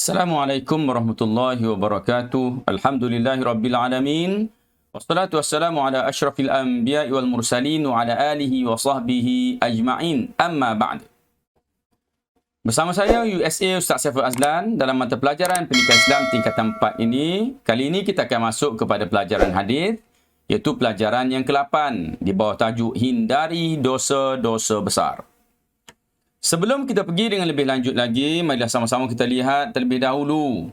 Assalamualaikum warahmatullahi wabarakatuh. Alhamdulillahi rabbil alamin. Wassalatu wassalamu ala asyrafil anbiya'i wal mursalin wa ala alihi wa sahbihi ajma'in. Amma ba'd. Bersama saya USA Ustaz Saiful Azlan dalam mata pelajaran Pendidikan Islam tingkatan 4 ini. Kali ini kita akan masuk kepada pelajaran hadis, iaitu pelajaran yang ke-8 di bawah tajuk Hindari Dosa-Dosa Besar. Sebelum kita pergi dengan lebih lanjut lagi, marilah sama-sama kita lihat terlebih dahulu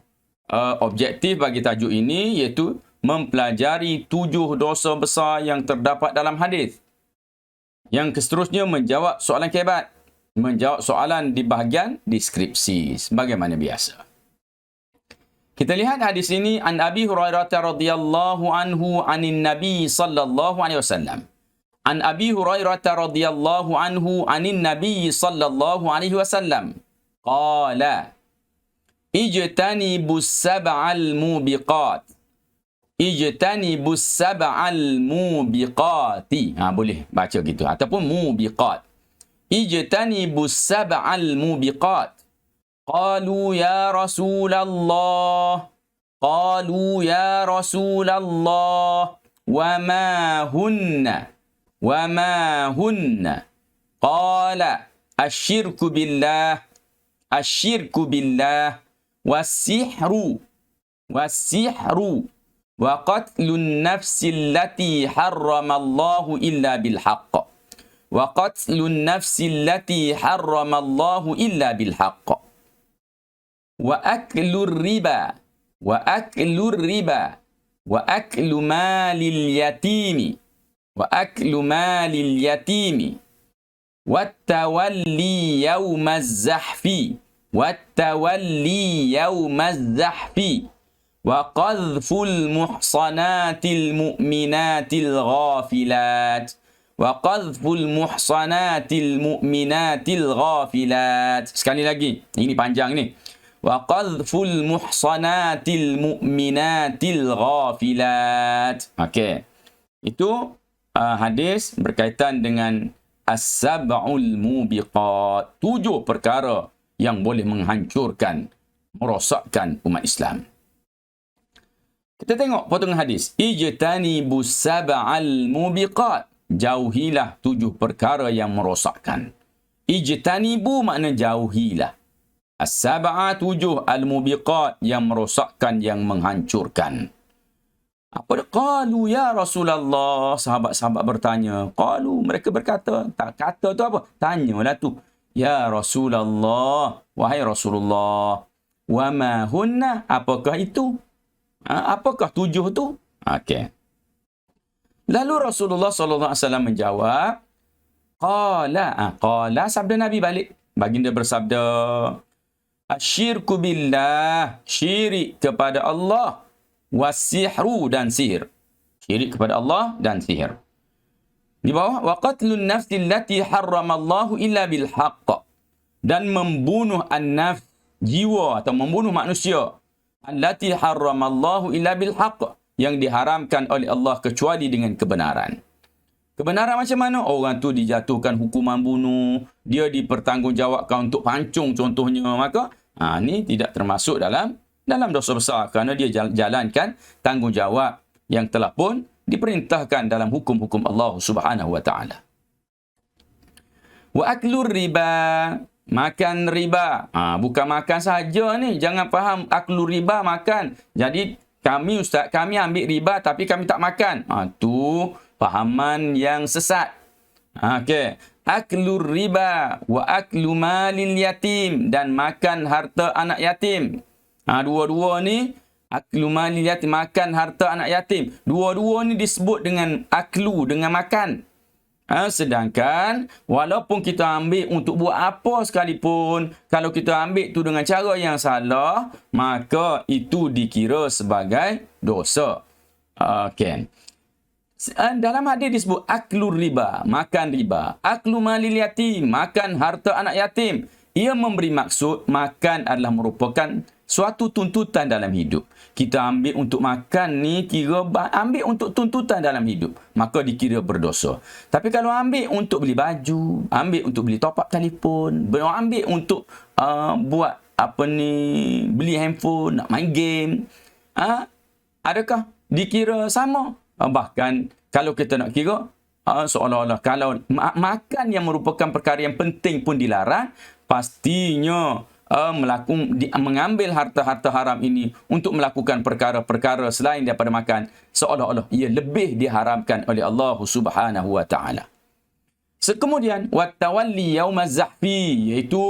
objektif bagi tajuk ini, iaitu mempelajari 7 dosa besar yang terdapat dalam hadis. Yang seterusnya menjawab soalan kebat, menjawab soalan di bahagian deskripsi sebagaimana biasa. Kita lihat hadis ini, an Abi Hurairah radhiyallahu anhu anin Nabi sallallahu alaihi wasallam. An Abi Hurairah radhiyallahu anhu anin Nabi sallallahu alaihi wasallam qala ijtanibus sab'al mubiqat mubiqati. Boleh baca gitu ataupun mubiqat. Ijtanibus sab'al mubiqat. Qalu ya Rasulullah wa ma hunna وما هن قال الشرك بالله والسحر وقتل النفس التي حرم الله إلا بالحق وأكل الربا وأكل مال اليتيم والتولي يوم الزحف وقذف المحصنات المؤمنات الغافلات. Sekali lagi, ini panjang ni. وقذف المحصنات المؤمنات الغافلات. Okey. Itu hadis berkaitan dengan as-sab'ul mubiqat, 7 perkara yang boleh menghancurkan, merosakkan umat Islam. Kita tengok potongan hadis. Ijtanibus sab'al mubiqat, jauhilah 7 perkara yang merosakkan. Ijtanibu makna jauhilah. As-sab'a 7, al-mubiqat yang merosakkan, yang menghancurkan. Apa qalu ya Rasulullah, sahabat-sahabat bertanya. Qalu, mereka berkata, tak kata tu apa? Tanyalah tu. Ya Rasulullah, wahai Rasulullah. Wa ma hunna, apakah itu? Apakah 7 tu? Okey. Lalu Rasulullah sallallahu alaihi wasallam menjawab, qala, sabda Nabi balik. Baginda bersabda, asyirku billah, syirik kepada Allah. Wasihru, dan sihir. Syirik kepada Allah dan sihir. Di bawah, wa qatlun nafsi allati harramallahu illa bil haqq, dan membunuh an-nafs, jiwa atau membunuh manusia, allati harramallahu illa bil haqq, yang diharamkan oleh Allah kecuali dengan kebenaran. Kebenaran macam mana? Orang tu dijatuhkan hukuman bunuh, dia dipertanggungjawabkan untuk pancung contohnya, maka ni tidak termasuk dalam dosa besar, kerana dia jalankan tanggungjawab yang telah pun diperintahkan dalam hukum-hukum Allah Subhanahu wa taala. Wa aklur riba, makan riba. Bukan makan saja ni, jangan faham aklur riba makan. Jadi kami ambil riba tapi kami tak makan. Tu fahaman yang sesat. Okey. Aklur riba wa aklu malil yatim, dan makan harta anak yatim. Dua-dua ni, aklu malil yatim, makan harta anak yatim. Dua-dua ni disebut dengan aklu, dengan makan. Sedangkan walaupun kita ambil untuk buat apa sekalipun, kalau kita ambil tu dengan cara yang salah, maka itu dikira sebagai dosa. Okey. Dalam hadis disebut aklu riba, makan riba. Aklu malil yatim, makan harta anak yatim. Ia memberi maksud makan adalah merupakan suatu tuntutan dalam hidup. Kita ambil untuk makan ni, kira ambil untuk tuntutan dalam hidup, maka dikira berdosa. Tapi kalau ambil untuk beli baju, ambil untuk beli top up telefon, ambil untuk buat beli handphone, nak main game, adakah dikira sama? Bahkan kalau kita nak kira, seolah-olah kalau makan yang merupakan perkara yang penting pun dilarang, pastinya mengambil harta-harta haram ini untuk melakukan perkara-perkara selain daripada makan, seolah-olah ia lebih diharamkan oleh Allah Subhanahu wa taala. Kemudian watawalli yaumaz zahfi, iaitu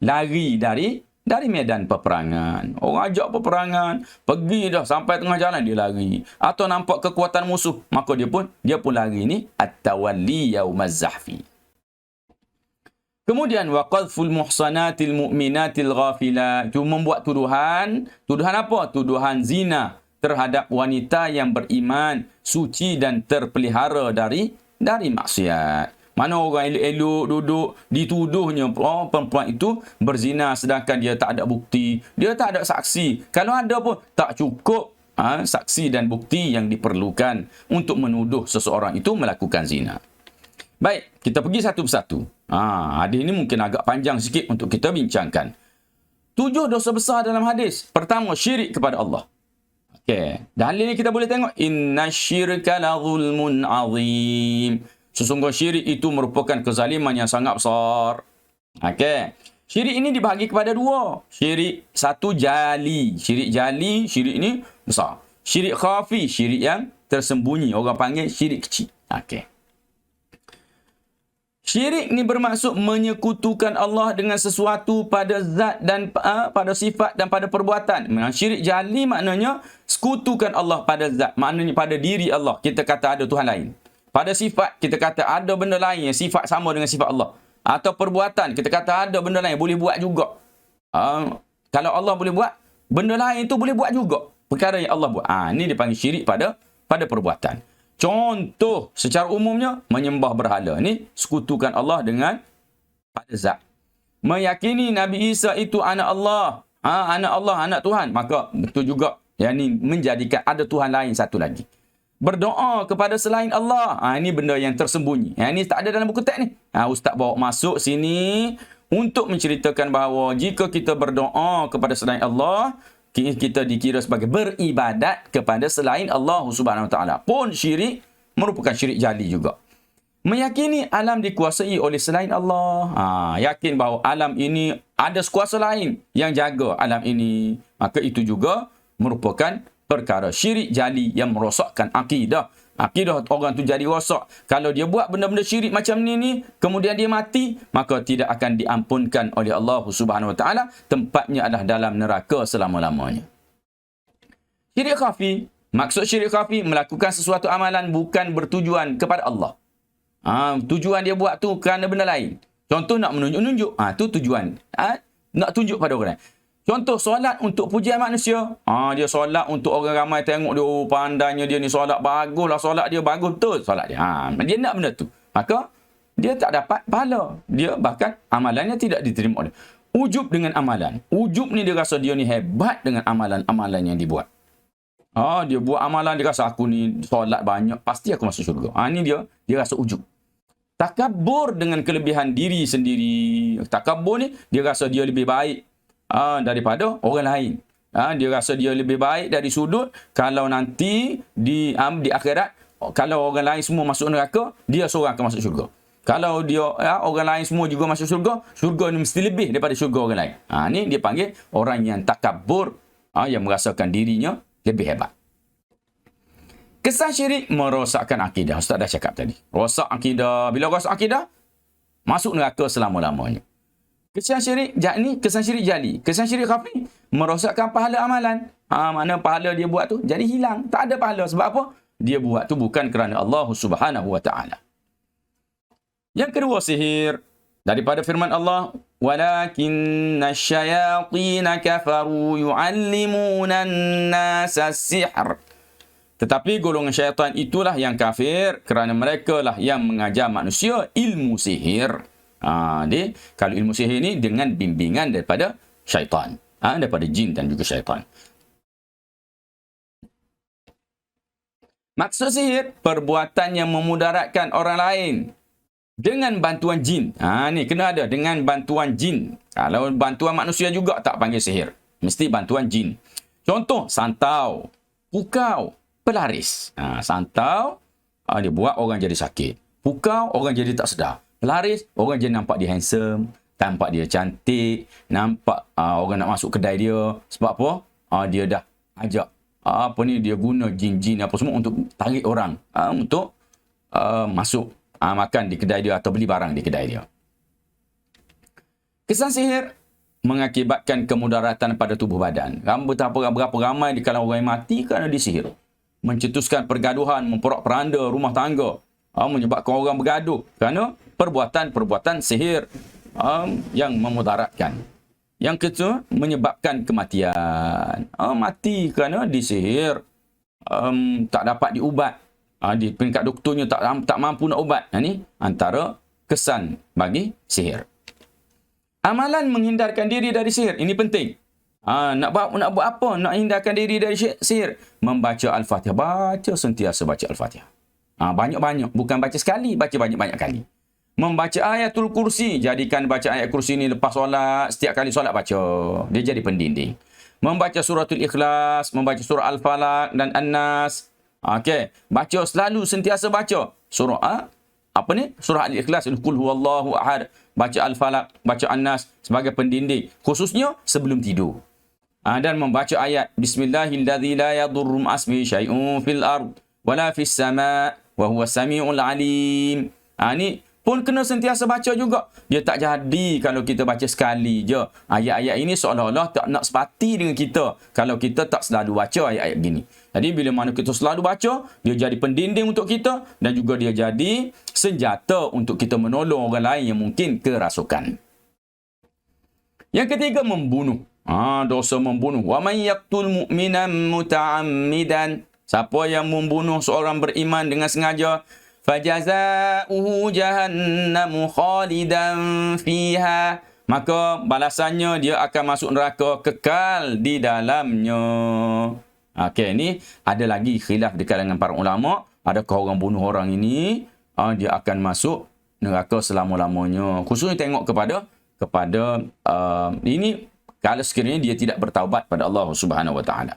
lari dari medan peperangan. Orang ajak peperangan, pergi dah sampai tengah jalan dia lari, atau nampak kekuatan musuh maka dia pun lari. Ni at-tawalli yaumaz zahfi. Kemudian waqadful muhsanatil mu'minatil ghafilat, itu membuat tuduhan apa? Tuduhan zina terhadap wanita yang beriman, suci dan terpelihara dari maksiat. Mana orang elok-elok duduk dituduhnya perempuan itu berzina sedangkan dia tak ada bukti, dia tak ada saksi. Kalau ada pun tak cukup saksi dan bukti yang diperlukan untuk menuduh seseorang itu melakukan zina. Baik, kita pergi satu persatu. Hadis ini mungkin agak panjang sikit untuk kita bincangkan. 7 dosa besar dalam hadis. Pertama, syirik kepada Allah. Okey, dalil ni kita boleh tengok, innasyirka la zulmun azim. Sesungguhnya syirik itu merupakan kezaliman yang sangat besar. Okey. Syirik ini dibahagi kepada 2. Syirik satu jali. Syirik jali, syirik ini besar. Syirik khafi, syirik yang tersembunyi. Orang panggil syirik kecil. Okey. Syirik ni bermaksud menyekutukan Allah dengan sesuatu pada zat dan pada sifat dan pada perbuatan. Syirik jali maknanya sekutukan Allah pada zat, maknanya pada diri Allah kita kata ada Tuhan lain. Pada sifat kita kata ada benda lain yang sifat sama dengan sifat Allah. Atau perbuatan kita kata ada benda lain boleh buat juga. Kalau Allah boleh buat, benda lain itu boleh buat juga perkara yang Allah buat. Ini dipanggil syirik pada perbuatan. Contoh secara umumnya menyembah berhala. Ni sekutukan Allah dengan pada zat. Meyakini Nabi Isa itu anak Allah. Anak Allah, anak Tuhan. Maka betul juga. Yang ni menjadikan ada Tuhan lain satu lagi. Berdoa kepada selain Allah. Ini benda yang tersembunyi. Yang ni tak ada dalam buku teks ni. Ustaz bawa masuk sini untuk menceritakan bahawa jika kita berdoa kepada selain Allah, kita dikira sebagai beribadat kepada selain Allah Subhanahu Wa Taala. Pun syirik merupakan syirik jali juga. Meyakini alam dikuasai oleh selain Allah. Yakin bahawa alam ini ada sekuasa lain yang jaga alam ini. Maka itu juga merupakan perkara syirik jali yang merosakkan akidah. Akidah orang tu jadi rosak. Kalau dia buat benda-benda syirik macam ni, kemudian dia mati, maka tidak akan diampunkan oleh Allah Subhanahu Wa Taala. Tempatnya adalah dalam neraka selama-lamanya. Syirik khafi, maksud syirik khafi melakukan sesuatu amalan bukan bertujuan kepada Allah. Tujuan dia buat tu kerana benda lain. Contoh nak menunjuk-nunjuk, tu tujuan. Nak tunjuk pada orang lain. Contoh solat untuk pujian manusia. Dia solat untuk orang ramai tengok dia, pandainya dia ni solat, baguslah solat dia, bagus betul solat dia. Dia nak benda tu. Maka dia tak dapat pahala. Dia bahkan amalannya tidak diterima oleh. Ujub dengan amalan. Ujub ni dia rasa dia ni hebat dengan amalan-amalan yang dibuat. Dia buat amalan, dia rasa aku ni solat banyak, pasti aku masuk syurga. Ni dia rasa ujub. Takabur dengan kelebihan diri sendiri. Takabur ni dia rasa dia lebih baik daripada orang lain. Dia rasa dia lebih baik dari sudut kalau nanti di akhirat, kalau orang lain semua masuk neraka, dia seorang akan masuk syurga. Kalau dia orang lain semua juga masuk syurga, syurga ni mesti lebih daripada syurga orang lain. Ni dia panggil orang yang takabur, yang merasakan dirinya lebih hebat. Kesan syirik merosakkan akidah. Ustaz dah cakap tadi. Rosak akidah. Bila rosak akidah, masuk neraka selama-lamanya. Kesan syirik jali. Kesan syirik khafi merosakkan pahala amalan. Mana pahala dia buat tu jadi hilang. Tak ada pahala. Sebab apa? Dia buat tu bukan kerana Allah Subhanahu Wa Taala. Yang kedua, sihir. Daripada firman Allah, walakinna syayatina kafaru yu'allimuna an-nasa sihr. Tetapi golongan syaitan itulah yang kafir kerana mereka lah yang mengajar manusia ilmu sihir. Kalau ilmu sihir ni dengan bimbingan daripada syaitan, daripada jin dan juga syaitan. Maksud sihir, perbuatan yang memudaratkan orang lain. dengan bantuan jin. Ni kena ada dengan bantuan jin. Kalau bantuan manusia juga tak panggil sihir. Mesti bantuan jin. Contoh, santau, pukau, pelaris. Santau, dia buat orang jadi sakit. Pukau, orang jadi tak sedar. Pelaris, orang jadi nampak dia handsome, nampak dia cantik, nampak orang nak masuk kedai dia. Sebab apa? Dia dah ajak. Dia guna jin-jin apa semua untuk tarik orang. Untuk masuk makan di kedai dia atau beli barang di kedai dia. Kesan sihir mengakibatkan kemudaratan pada tubuh badan. Berapa ramai di kalangan orang yang mati kerana disihir. Mencetuskan pergaduhan, memporak-peranda rumah tangga. Menyebabkan orang bergaduh kerana perbuatan-perbuatan sihir yang memudaratkan. Yang kedua, menyebabkan kematian. Mati kerana disihir. Tak dapat diubat. Di peringkat doktornya tak mampu nak ubat. Ini antara kesan bagi sihir. Amalan menghindarkan diri dari sihir. Ini penting. Nak buat apa? Nak hindarkan diri dari sihir. Membaca Al-Fatihah. Sentiasa baca Al-Fatihah. Banyak-banyak. Bukan baca sekali. Baca banyak-banyak kali. Membaca ayatul kursi. Jadikan baca ayat kursi ni lepas solat. Setiap kali solat baca. Dia jadi pendinding. Membaca suratul Ikhlas. Membaca surah Al-Falaq dan An-Nas. Okey, baca selalu sentiasa baca surah surah Al-Ikhlas, Qul huwallahu ahad, baca Al-Falaq, baca An-Nas sebagai pendinding, khususnya sebelum tidur. Dan membaca ayat Bismillahilladzi la yadurru ma'asmihi syai'un fil ard wala fis sama' wa huwas samiul alim. Ni pun kena sentiasa baca juga. Dia tak jadi kalau kita baca sekali je. Ayat-ayat ini seolah-olah tak nak sepati dengan kita kalau kita tak selalu baca ayat-ayat gini. Jadi bila mana kita selalu baca, dia jadi pendinding untuk kita dan juga dia jadi senjata untuk kita menolong orang lain yang mungkin kerasukan. Yang ketiga, membunuh. Dosa membunuh. Wa may yaqtul mu'minan muta'ammidan. Siapa yang membunuh seorang beriman dengan sengaja, fajaza'uhu jahannamu khalidan fiha, maka balasannya dia akan masuk neraka kekal di dalamnya. Okey, ni ada lagi khilaf di kalangan para ulama. Adakah orang bunuh orang ini dia akan masuk neraka selama-lamanya? Khususnya tengok kepada ini kalau sekiranya dia tidak bertaubat pada Allah Subhanahu Wa Taala.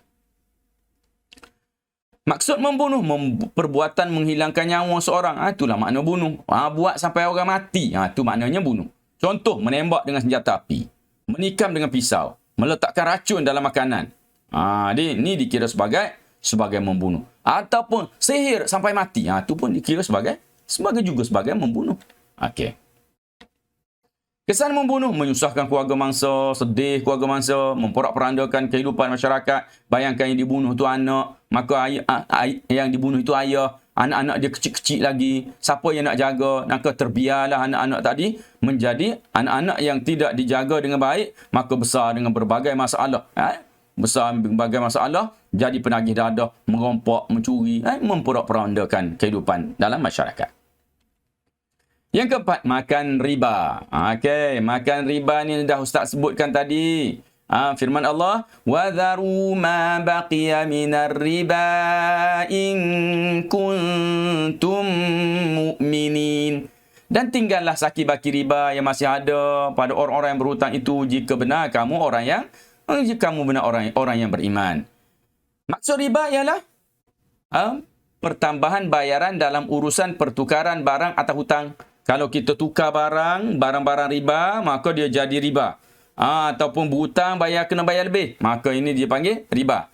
Maksud membunuh, perbuatan menghilangkan nyawa seorang. Itulah makna bunuh. Buat sampai orang mati. Itu maknanya bunuh. Contoh, menembak dengan senjata api. Menikam dengan pisau. Meletakkan racun dalam makanan. Ini dikira sebagai membunuh. Ataupun sihir sampai mati. Itu pun dikira sebagai membunuh. Okey. Kesan membunuh, menyusahkan keluarga mangsa, sedih keluarga mangsa, memporak-perandakan kehidupan masyarakat. Bayangkan yang dibunuh itu anak, maka yang dibunuh itu ayah, anak-anak dia kecil-kecil lagi. Siapa yang nak jaga? Maka terbiarlah anak-anak tadi menjadi anak-anak yang tidak dijaga dengan baik, maka besar dengan berbagai masalah. Jadi penagih dadah, merompak, mencuri, memporak-perandakan kehidupan dalam masyarakat. Yang keempat, makan riba. Okey, makan riba ni dah Ustaz sebutkan tadi. Firman Allah, wa dharu ma baqiya minar riba in kuntum mu'minin. Dan tinggallah saki-baki riba yang masih ada pada orang-orang yang berhutang itu jika benar kamu orang yang beriman. Maksud riba ialah pertambahan bayaran dalam urusan pertukaran barang atau hutang. Kalau kita tukar barang-barang riba, maka dia jadi riba. Ataupun berhutang kena bayar lebih, maka ini dia panggil riba.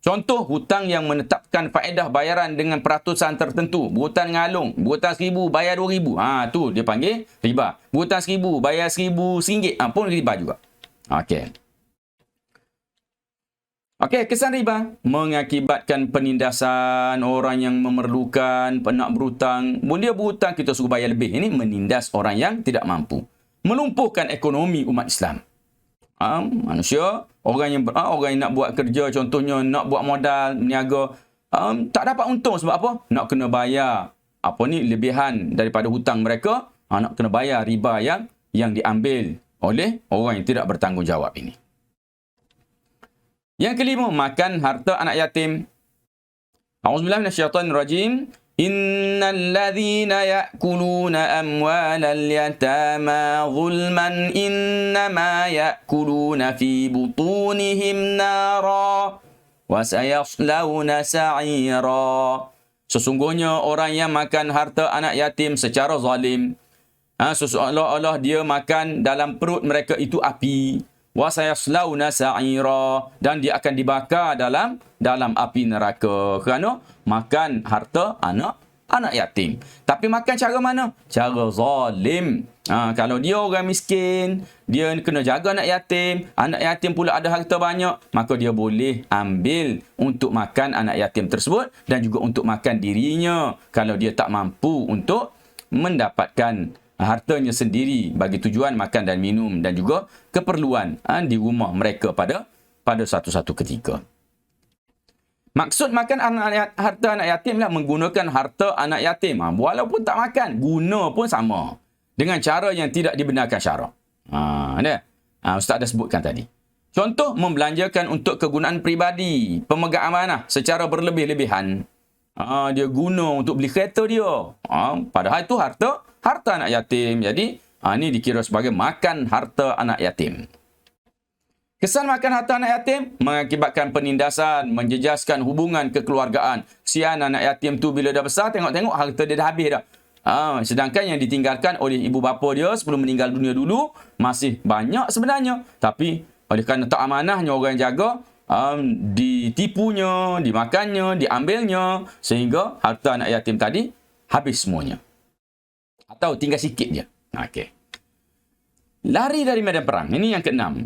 Contoh, hutang yang menetapkan faedah bayaran dengan peratusan tertentu. Berhutang ngalung, berhutang RM1,000 bayar RM2,000. Tu dia panggil riba. Berhutang RM1,000 bayar RM1,000 pun riba juga. Okey, kesan riba mengakibatkan penindasan orang yang memerlukan, nak berhutang. Dia berhutang, kita suruh bayar lebih. Ini menindas orang yang tidak mampu. Melumpuhkan ekonomi umat Islam. Manusia, orang yang nak buat kerja, contohnya nak buat modal, berniaga, tak dapat untung sebab apa? Nak kena bayar lebihan daripada hutang mereka, nak kena bayar riba yang diambil oleh orang yang tidak bertanggungjawab ini. Yang kelima, makan harta anak yatim. A'udzubillahi minasyaitonirrajim. Innal ladzina ya'kuluna amwalal yatama zulman innama ya'kuluna fi butunihim nara wa sayaslawna sa'ira. Sesungguhnya orang yang makan harta anak yatim secara zalim, seolah-olah dia makan dalam perut mereka itu api. Wa sayaslawna sa'ira, dan dia akan dibakar dalam api neraka kerana makan harta anak yatim. Tapi makan cara mana? Cara zalim. Kalau dia orang miskin, dia kena jaga anak yatim pula ada harta banyak, maka dia boleh ambil untuk makan anak yatim tersebut dan juga untuk makan dirinya kalau dia tak mampu untuk mendapatkan hartanya sendiri bagi tujuan makan dan minum dan juga keperluan di rumah mereka pada satu-satu ketika. Maksud makan harta anak yatim lah menggunakan harta anak yatim. Walaupun tak makan, guna pun sama. Dengan cara yang tidak dibenarkan syarak. Ustaz dah sebutkan tadi. Contoh, membelanjakan untuk kegunaan peribadi, pemegang amanah secara berlebih-lebihan. Dia guna untuk beli kereta dia. Padahal itu harta anak yatim. Jadi, ini dikira sebagai makan harta anak yatim. Kesan makan harta anak yatim mengakibatkan penindasan, menjejaskan hubungan kekeluargaan. Kesian anak yatim tu bila dah besar, tengok-tengok harta dia dah habis dah. Sedangkan yang ditinggalkan oleh ibu bapa dia sebelum meninggal dunia dulu masih banyak sebenarnya. Tapi oleh kerana tak amanahnya orang yang jaga, ditipunya, dimakannya, diambilnya, sehingga harta anak yatim tadi habis semuanya. Atau tinggal sikit je. Okey. Lari dari medan perang. Ini yang keenam.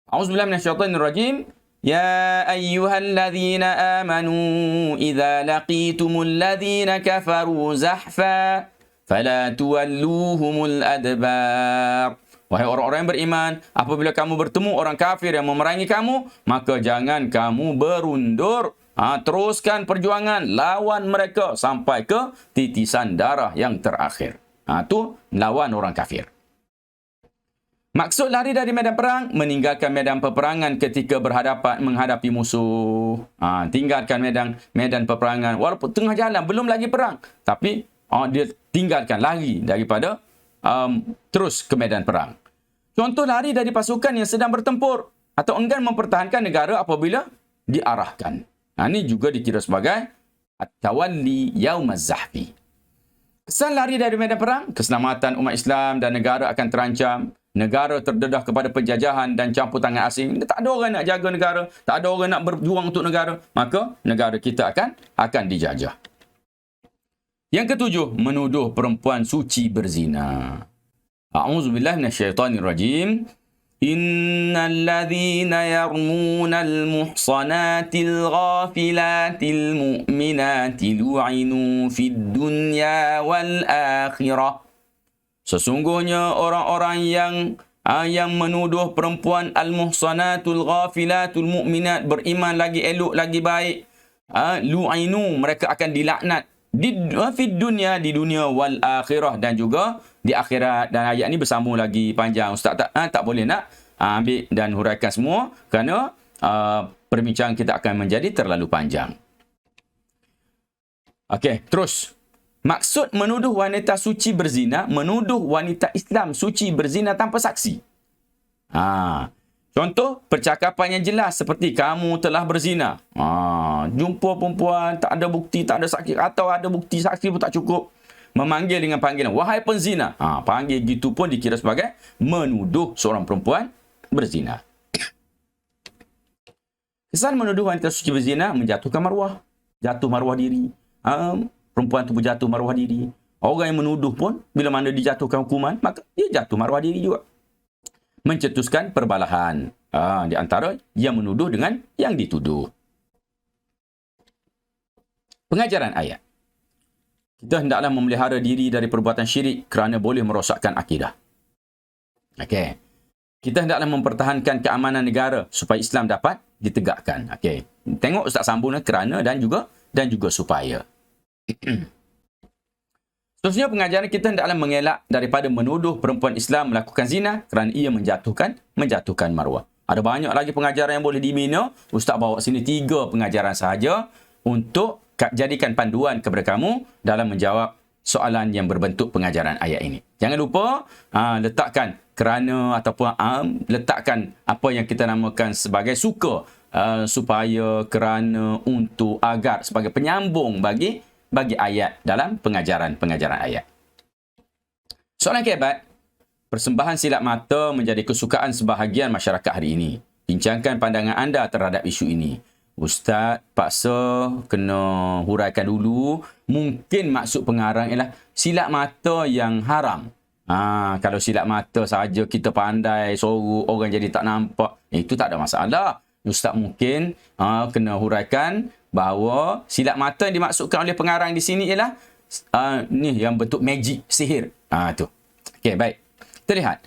A'udzubillahi minasyaitonirrajim. Ya ayyuhalladzina amanu idza laqitumul ladzina kafaru zahfa fala tuwalluhumul adbar. Wahai orang-orang yang beriman, apabila kamu bertemu orang kafir yang memerangi kamu, maka jangan kamu berundur. Teruskan perjuangan lawan mereka sampai ke titisan darah yang terakhir. Itu lawan orang kafir. Maksud lari dari medan perang, meninggalkan medan peperangan ketika menghadapi musuh. Tinggalkan medan peperangan walaupun tengah jalan, belum lagi perang. Tapi dia tinggalkan, lari daripada terus ke medan perang. Contoh, lari dari pasukan yang sedang bertempur atau enggan mempertahankan negara apabila diarahkan. Ini juga dikira sebagai at-tawalli yaumaz zahfi. Kesan lari dari medan perang, keselamatan umat Islam dan negara akan terancam. Negara terdedah kepada penjajahan dan campur tangan asing. Tak ada orang nak jaga negara, tak ada orang nak berjuang untuk negara, maka negara kita akan dijajah. Yang ketujuh, menuduh perempuan suci berzina. A'udzubillahi minasyaitonirrajim. Innal ladzina yarmunal muhsanatil ghafilatil mu'minatil lu'inu fid dunya wal akhirah. Sesungguhnya orang-orang yang menuduh perempuan al-muhsanatul ghafilatul mu'minat, beriman lagi elok lagi baik, lu'inu, mereka akan dilaknat di dunia, di dunia wal akhirah, dan juga di akhirat. Dan ayat ni bersambung lagi panjang. Ustaz tak boleh nak ambil dan huraikan semua kerana perbincangan kita akan menjadi terlalu panjang. Okey, terus. Maksud menuduh wanita suci berzina, menuduh wanita Islam suci berzina tanpa saksi. Contoh, percakapan yang jelas seperti kamu telah berzina. Jumpa perempuan, tak ada bukti, tak ada saksi, atau ada bukti saksi pun tak cukup. Memanggil dengan panggilan, wahai penzina. Panggil gitu pun dikira sebagai menuduh seorang perempuan berzina. Kesan menuduh wanita suci berzina menjatuhkan maruah. Jatuh maruah diri. Perempuan itu berjatuh maruah diri. Orang yang menuduh pun, bila mana dijatuhkan hukuman, maka dia jatuh maruah diri juga. Mencetuskan perbalahan di antara yang menuduh dengan yang dituduh. Pengajaran ayat. Kita hendaklah memelihara diri dari perbuatan syirik kerana boleh merosakkan akidah. Okey. Kita hendaklah mempertahankan keamanan negara supaya Islam dapat ditegakkan. Okey. Tengok Ustaz sambung kerana dan juga supaya. Seterusnya, pengajaran kita hendaklah mengelak daripada menuduh perempuan Islam melakukan zina kerana ia menjatuhkan maruah. Ada banyak lagi pengajaran yang boleh dibina. Ustaz bawa sini 3 pengajaran sahaja untuk jadikan panduan kepada kamu dalam menjawab soalan yang berbentuk pengajaran ayat ini. Jangan lupa letakkan kerana ataupun letakkan apa yang kita namakan sebagai suka, supaya, kerana, untuk, agar, sebagai penyambung bagi ayat dalam pengajaran ayat. Soalan keempat, persembahan silat mata menjadi kesukaan sebahagian masyarakat hari ini. Bincangkan pandangan anda terhadap isu ini. Ustaz paksa kena huraikan dulu. Mungkin maksud pengarang ialah silat mata yang haram. Kalau silat mata saja kita pandai, sorok, orang jadi tak nampak, itu tak ada masalah. Ustaz mungkin kena huraikan bahawa silat mata yang dimaksudkan oleh pengarang di sini ialah ni yang bentuk magic, sihir. Tu. Okey, baik. Kita lihat.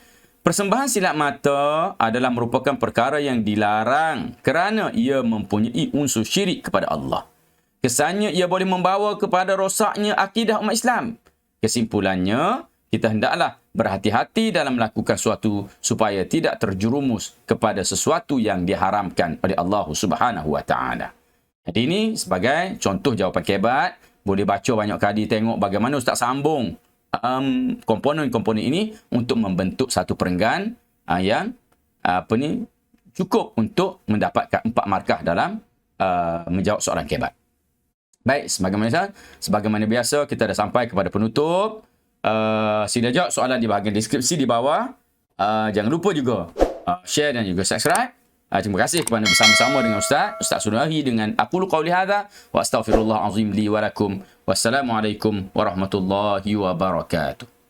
Persembahan silat mata adalah merupakan perkara yang dilarang kerana ia mempunyai unsur syirik kepada Allah. Kesannya ia boleh membawa kepada rosaknya akidah umat Islam. Kesimpulannya, kita hendaklah berhati-hati dalam melakukan sesuatu supaya tidak terjerumus kepada sesuatu yang diharamkan oleh Allah Subhanahu Wa Taala. Jadi ini sebagai contoh jawapan kebat. Boleh baca banyak kali, tengok bagaimana Ustaz sambung komponen-komponen ini untuk membentuk satu perenggan yang cukup untuk mendapatkan 4 markah dalam menjawab soalan kebat. Baik, sebagaimana biasa kita dah sampai kepada penutup. Sila jawab soalan di bahagian deskripsi di bawah. Jangan lupa juga share dan juga subscribe. Terima kasih kepada bersama-sama dengan Ustaz Sunahi dengan aqulu qauli hadza wa astaghfirullah azim li wa lakum. Wassalamualaikum warahmatullahi wabarakatuh.